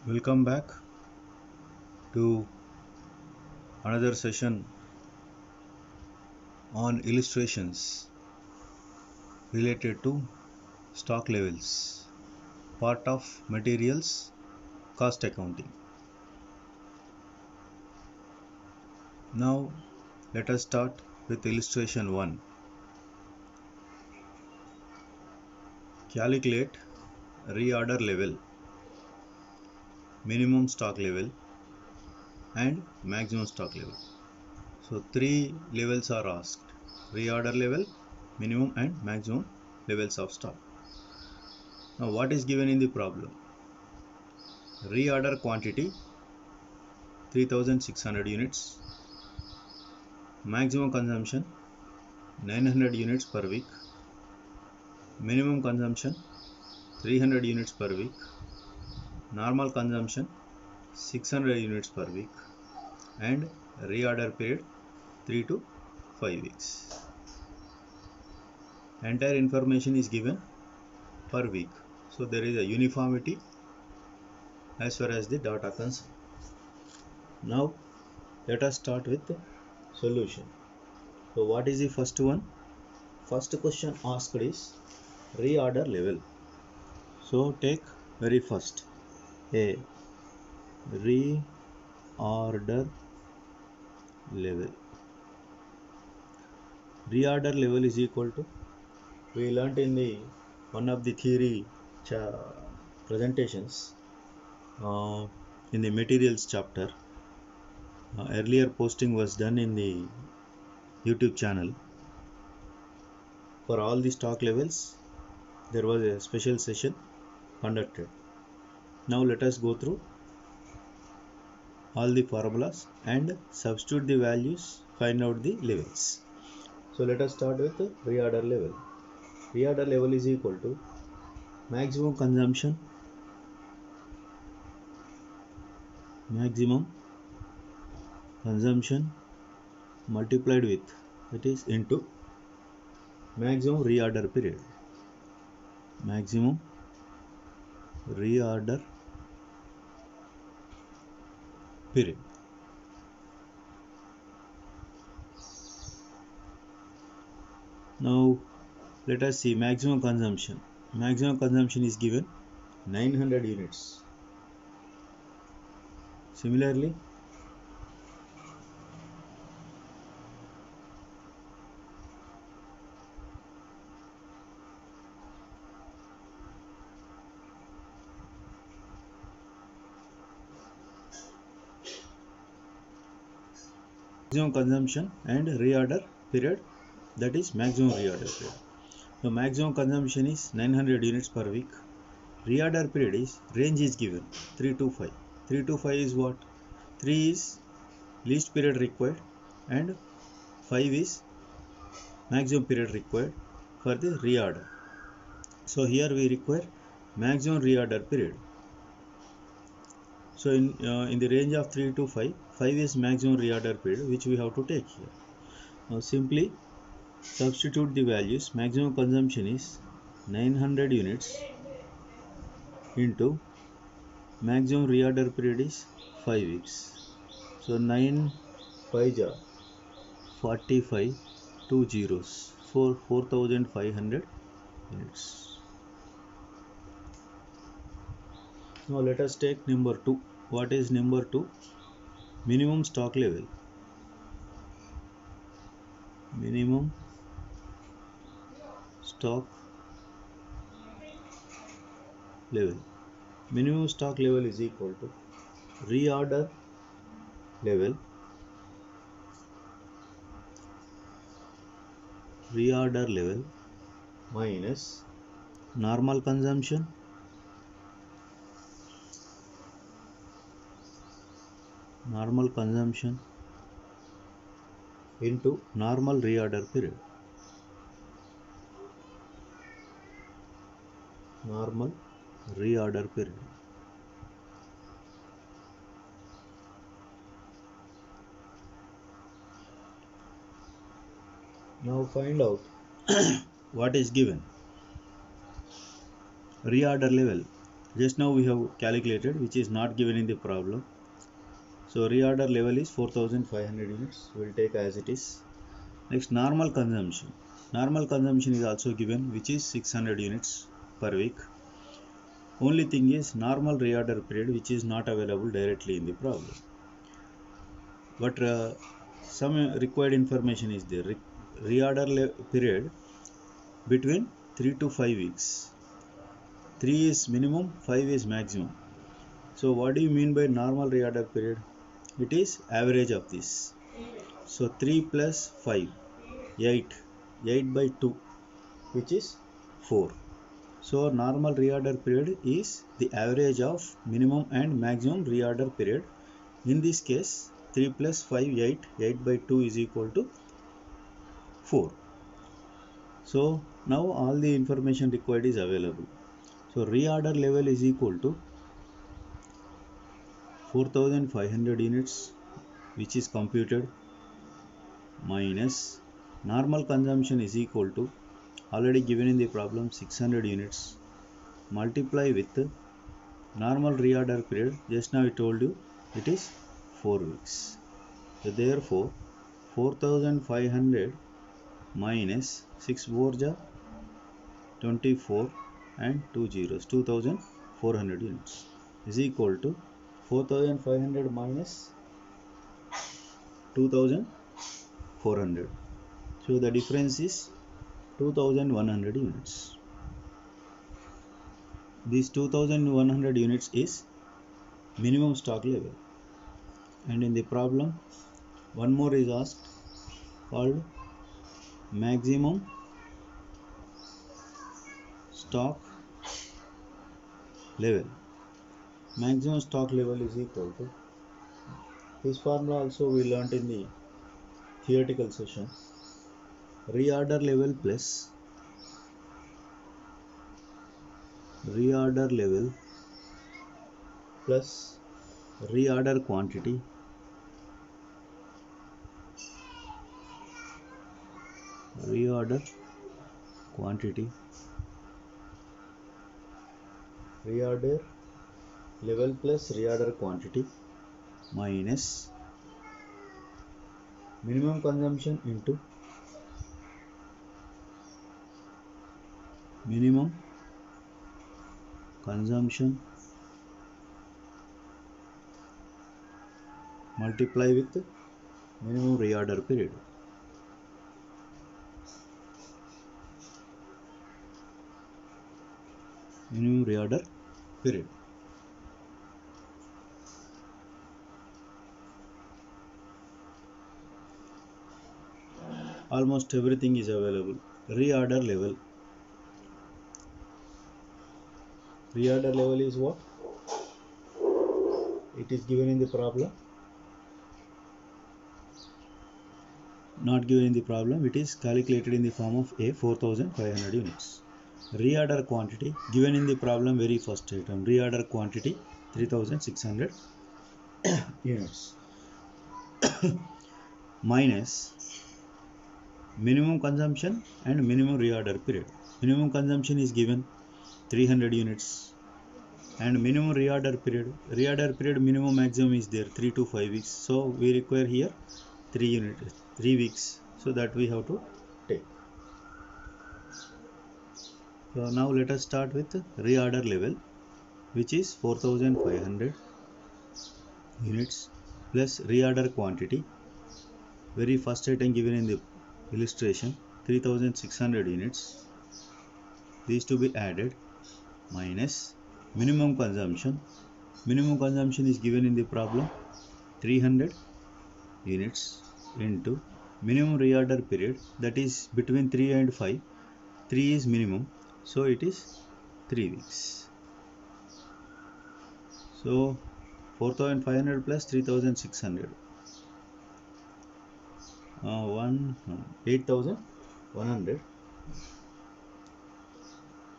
Welcome back to another session on illustrations related to stock levels, part of materials cost accounting. Now let us start with illustration 1. Calculate reorder level, minimum stock level and maximum stock level. So three levels are asked: reorder level, minimum and maximum levels of stock. Now what is given in the problem? Reorder quantity 3600 units, maximum consumption 900 units per week, minimum consumption 300 units per week, normal consumption 600 units per week, and reorder period 3 to 5 weeks. Entire information is given per week, so there is a uniformity as far as the data concerned. Now let us start with the solution. So what is the first one? First question asked is reorder level. So take very first a reorder level. Reorder level is equal to, we learnt in the one of the theory presentations in the materials chapter. Earlier posting was done in the YouTube channel. For all the stock levels there was a special session conducted. Now let us go through all the formulas and substitute the values, find out the levels. So let us start with the reorder level. Reorder level is equal to maximum consumption multiplied with, that is into maximum reorder period. Maximum reorder period. Now let us see maximum consumption. Maximum consumption is given 900 units. Similarly, maximum consumption and reorder period, that is maximum reorder period. So maximum consumption is 900 units per week. Reorder period is, range is given 3 to 5. 3 to 5 is what? 3 is least period required and 5 is maximum period required for the reorder. So here we require maximum reorder period. So in the range of 3 to 5, 5 is maximum reorder period, which we have to take here. Now simply substitute the values. Maximum consumption is 900 units into maximum reorder period is 5 weeks. So 9 5 ja 45, 2 zeros, 4500 units. Now let us take number 2. What is number 2? Minimum stock level. Minimum stock level. Minimum stock level is equal to reorder level minus normal consumption into normal reorder period. Normal reorder period. Now find out what is given. Reorder level Just now we have calculated, which is not given in the problem. So reorder level is 4500 units. We will take as it is. Next, normal consumption. Normal consumption is also given, which is 600 units per week. Only thing is normal reorder period, which is not available directly in the problem. But some required information is there. Reorder period between 3 to 5 weeks. 3 is minimum, 5 is maximum. So what do you mean by normal reorder period? It is average of this. So 3 plus 5, 8. 8 by 2, which is 4. So normal reorder period is the average of minimum and maximum reorder period. In this case, 3 plus 5, 8. 8 by 2 is equal to 4. So now all the information required is available. So reorder level is equal to 4500 units, which is computed, minus normal consumption is equal to, already given in the problem, 600 units, multiply with normal reorder period. Just now I told you it is 4 weeks. So therefore 4500 minus 6 4 ja 24 and 2 zeros, 2400 units is equal to 4500 minus 2400. So the difference is 2100 units. This 2100 units is minimum stock level. And in the problem, one more is asked, called maximum stock level. Maximum stock level is equal to, this formula also we learnt in the theoretical session, reorder level plus reorder level plus reorder quantity reorder level plus reorder quantity minus minimum consumption into minimum consumption multiply with minimum reorder period. Minimum reorder period. Almost everything is available. Reorder level. Reorder level is what? It is given in the problem. Not given in the problem. It is calculated in the form of A, 4500 units. Reorder quantity given in the problem, very first item. Reorder quantity 3600 units minus minimum consumption and minimum reorder period. Minimum consumption is given 300 units and minimum reorder period minimum maximum is there 3 to 5 weeks. So we require here 3 weeks, so that we have to take. So now let us start with reorder level, which is 4500 units plus reorder quantity, very first item given in the illustration, 3600 units. These to be added minus minimum consumption. Minimum consumption is given in the problem, 300 units into minimum reorder period, that is between 3 and 5. 3 is minimum, so it is 3 weeks. So 4500 plus 3600, 8100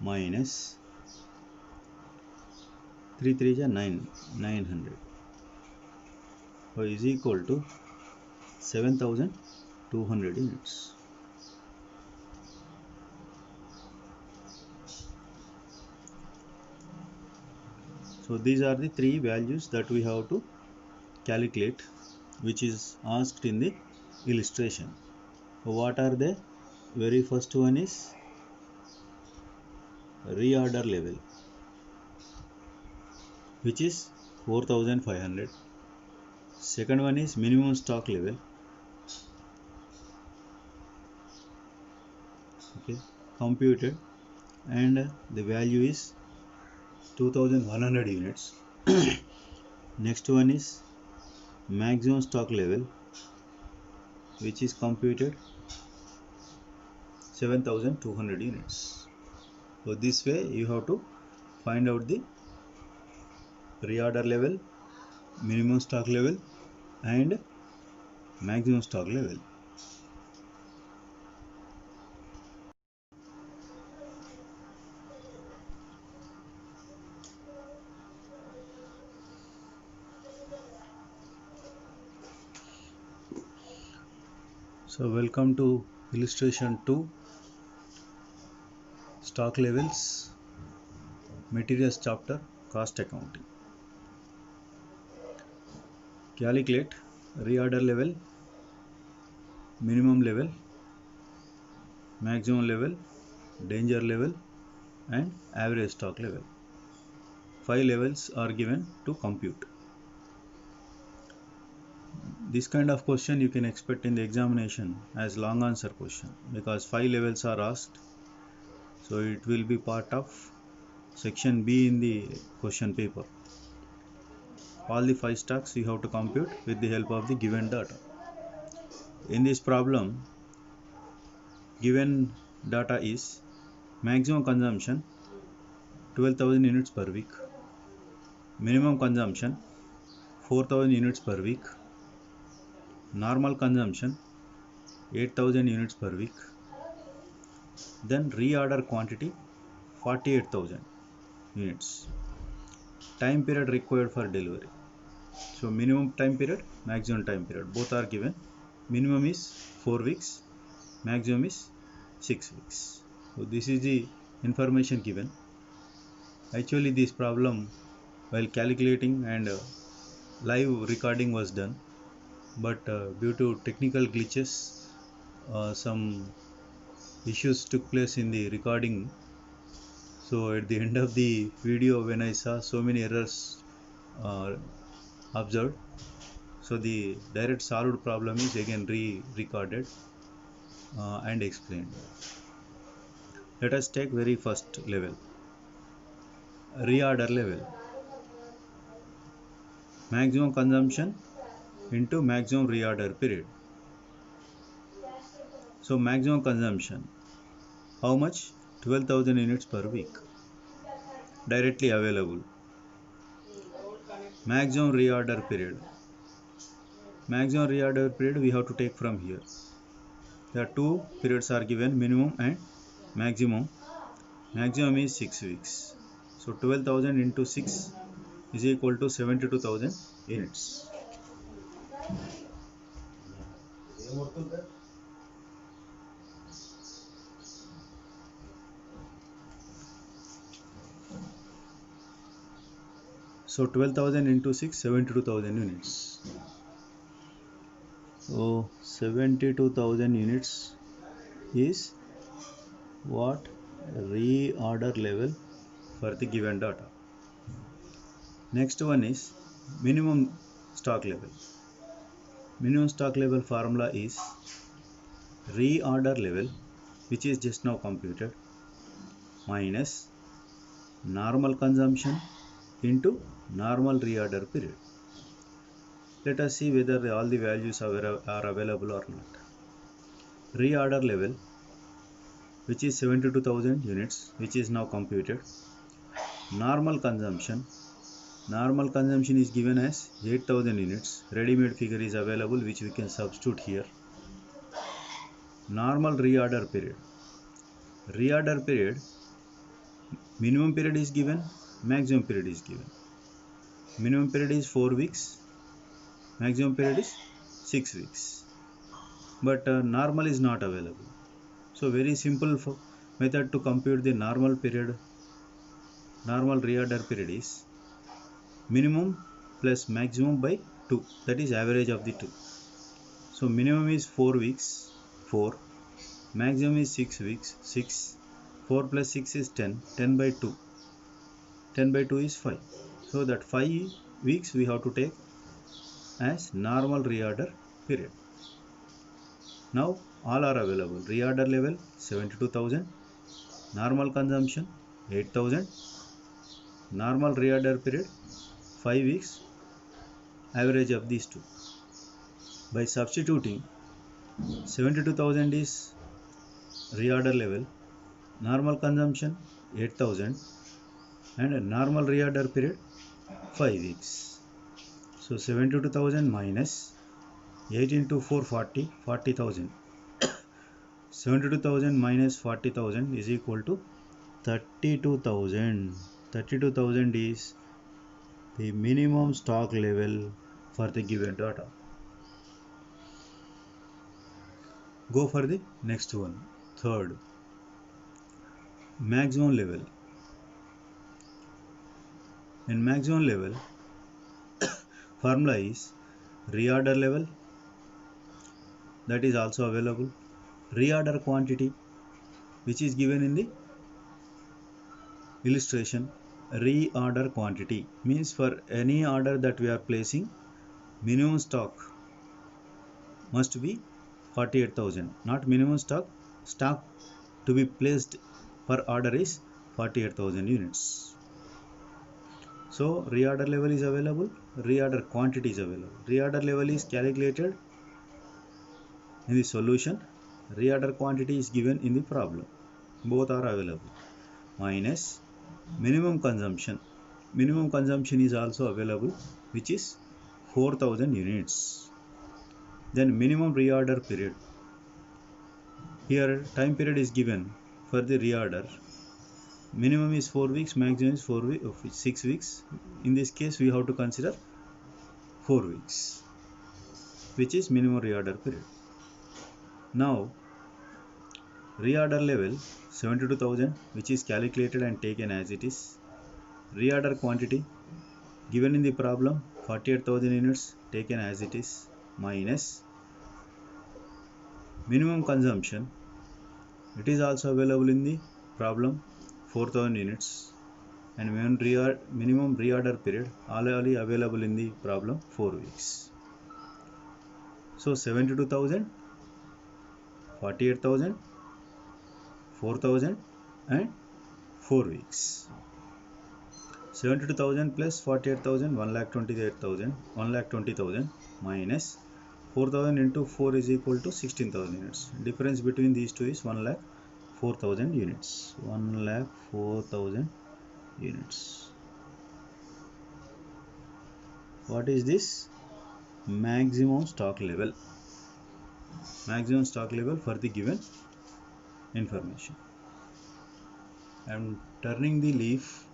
minus 3 3 is 900, so is equal to 7200 units. So these are the three values that we have to calculate, which is asked in the illustration. So what are they? Very first one is reorder level, which is 4500. Second one is minimum stock level, okay, computed, and the value is 2100 units. Next one is maximum stock level, which is computed 7200 units. So this way you have to find out the reorder level, minimum stock level, and maximum stock level. So welcome to illustration 2, stock levels, materials chapter, cost accounting. Calculate reorder level, minimum level, maximum level, danger level, and average stock level. 5 levels are given to compute. This kind of question you can expect in the examination as long answer question, because 5 levels are asked. So it will be part of section B in the question paper. All the 5 stocks you have to compute with the help of the given data. In this problem, given data is maximum consumption 12,000 units per week, minimum consumption 4,000 units per week, normal consumption 8,000 units per week, then reorder quantity 48,000 units, time period required for delivery. So minimum time period, maximum time period, both are given. Minimum is 4 weeks, maximum is 6 weeks. So this is the information given. Actually this problem, while calculating and live recording was done, but due to technical glitches, some issues took place in the recording. So at the end of the video, when I saw so many errors observed, so the direct solved problem is again re-recorded and explained. Let us take very first level, reorder level. Maximum consumption into maximum reorder period. So maximum consumption, how much? 12,000 units per week, directly available. Maximum reorder period. Maximum reorder period we have to take from here. There are two periods are given, minimum and maximum. Maximum is 6 weeks. So 12,000 into 6 is equal to 72,000 units. So 12,000 into 6, 72,000 units. So 72,000 units is what reorder level for the given data. Next one is minimum stock level. Minimum stock level formula is reorder level, which is just now computed, minus normal consumption into normal reorder period. Let us see whether all the values are available or not. Reorder level, which is 72,000 units, which is now computed. Normal consumption is given as 8,000 units. Ready-made figure is available, which we can substitute here. Normal reorder period. Reorder period, minimum period is given, maximum period is given. Minimum period is 4 weeks, maximum period is 6 weeks. But normal is not available. So very simple method to compute the normal reorder period is minimum plus maximum by 2, that is average of the two. So minimum is 4 weeks, 4, maximum is 6 weeks, 6, 4 plus 6 is 10, 10 by 2, 10 by 2 is 5. So that 5 weeks we have to take as normal reorder period. Now all are available. Reorder level 72,000, normal consumption 8,000, normal reorder period 5 weeks, average of these two. By substituting 72,000 is reorder level, normal consumption 8,000 and a normal reorder period 5 weeks. So 72,000 minus 8 into 4 40, 40,000. 72,000 minus 40,000 is equal to 32,000. 32,000 is the minimum stock level for the given data. Go for the next one, third, maximum level. In maximum level, formula is reorder level, that is also available. Reorder quantity, which is given in the illustration. Reorder quantity means for any order that we are placing, minimum stock must be 48,000. Not minimum stock, stock to be placed per order is 48,000 units. So reorder level is available, reorder quantity is available. Reorder level is calculated in the solution, reorder quantity is given in the problem. Both are available. Minus minimum consumption. Minimum consumption is also available, which is 4,000 units. Then minimum reorder period. Here time period is given for the reorder. Minimum is 4 weeks, maximum is 6 weeks. In this case we have to consider 4 weeks, which is minimum reorder period. Now reorder level 72,000, which is calculated and taken as it is. Reorder quantity given in the problem 48,000 units taken as it is, minus minimum consumption, it is also available in the problem 4,000 units, and minimum reorder period already available in the problem 4 weeks. So 72,000, 48,000, 4,000 and 4 weeks. 72,000 plus 48,000, 1,28,000, 1,20,000 minus 4,000 into 4 is equal to 16,000 units. Difference between these two is 1,04,000 units. 1,04,000 units. What is this? Maximum stock level. Maximum stock level for the given information. I am turning the leaf.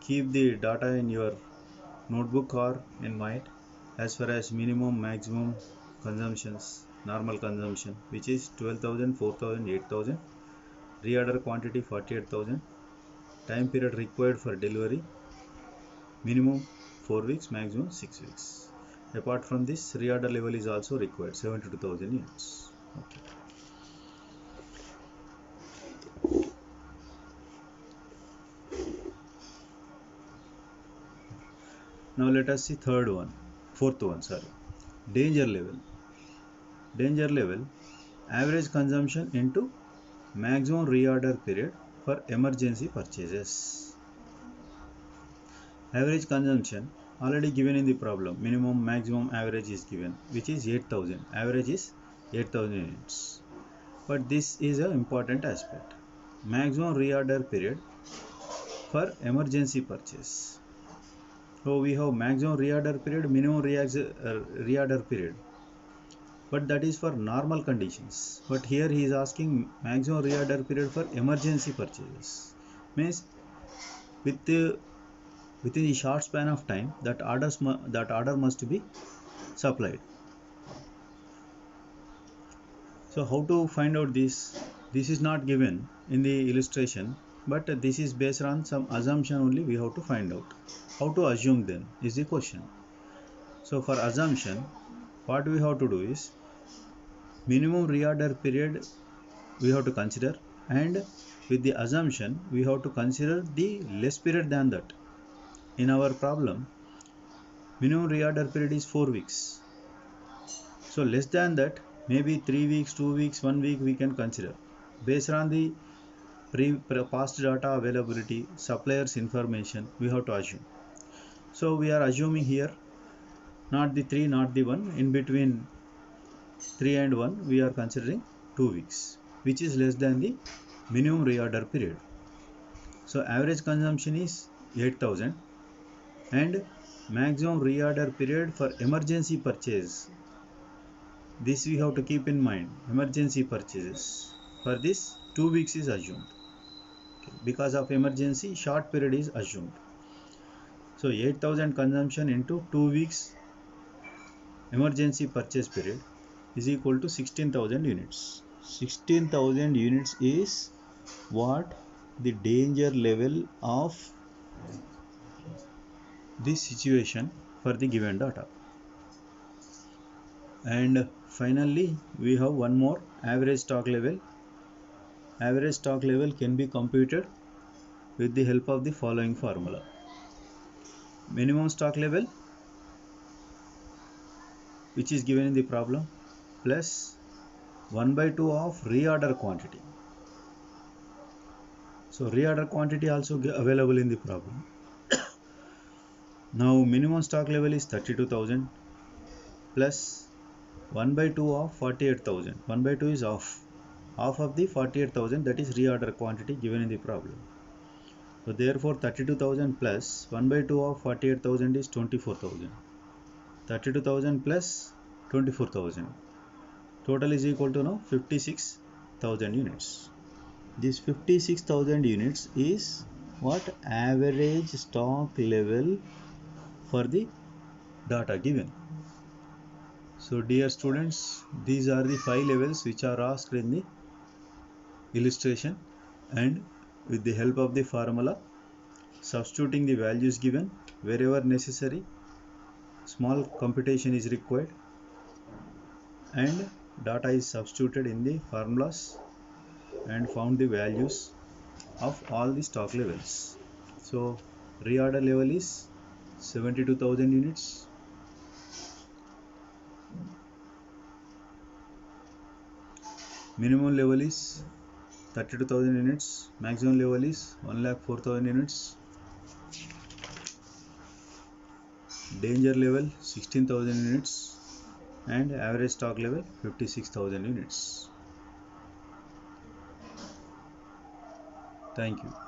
Keep the data in your notebook or in mind as far as minimum, maximum consumptions, normal consumption, which is 12,000, 4,000, 8,000, reorder quantity 48,000, time period required for delivery, minimum 4 weeks, maximum 6 weeks. Apart from this, reorder level is also required, 72,000 units. Okay. Now let us see fourth one, danger level. Danger level, average consumption into maximum reorder period for emergency purchases. Average consumption already given in the problem, minimum, maximum, average is given, which is 8,000. Average is 8,000 units. But this is an important aspect. Maximum reorder period for emergency purchase. So we have maximum reorder period, minimum reorder period, but that is for normal conditions. But here he is asking maximum reorder period for emergency purchases. Means within a short span of time that order must be supplied. So how to find out this? This is not given in the illustration. but this is based on some assumption only. We have to find out how to assume them is the question. So for assumption, what we have to do is minimum reorder period we have to consider, and with the assumption we have to consider the less period than that. In our problem, minimum reorder period is 4 weeks. So less than that, maybe 3 weeks, 2 weeks, 1 week we can consider based on the past data availability, suppliers information we have to assume. So we are assuming here not the 3, not the 1, in between 3 and 1 we are considering 2 weeks, which is less than the minimum reorder period. So average consumption is 8000 and maximum reorder period for emergency purchase. This we have to keep in mind, emergency purchases. For this 2 weeks is assumed. Because of emergency, short period is assumed. So 8000 consumption into 2 weeks emergency purchase period is equal to 16,000 units. 16,000 units is what the danger level of this situation for the given data. And finally we have one more, average stock level. Average stock level can be computed with the help of the following formula. Minimum stock level, which is given in the problem, plus 1/2 of reorder quantity. So reorder quantity also available in the problem. Now minimum stock level is 32,000 plus 1/2 of 48,000. 1/2 is half of the 48,000, that is reorder quantity given in the problem. So therefore 32,000 plus 1/2 of 48,000 is 24,000. 32,000 plus 24,000. Total is equal to now 56,000 units. This 56,000 units is what average stock level for the data given. So dear students, these are the 5 levels which are asked in the illustration, and with the help of the formula, substituting the values given wherever necessary, small computation is required, and data is substituted in the formulas and found the values of all the stock levels. So reorder level is 72,000 units, minimum level is 32,000 units, maximum level is 1,04,000 units, danger level 16,000 units, and average stock level 56,000 units. Thank you.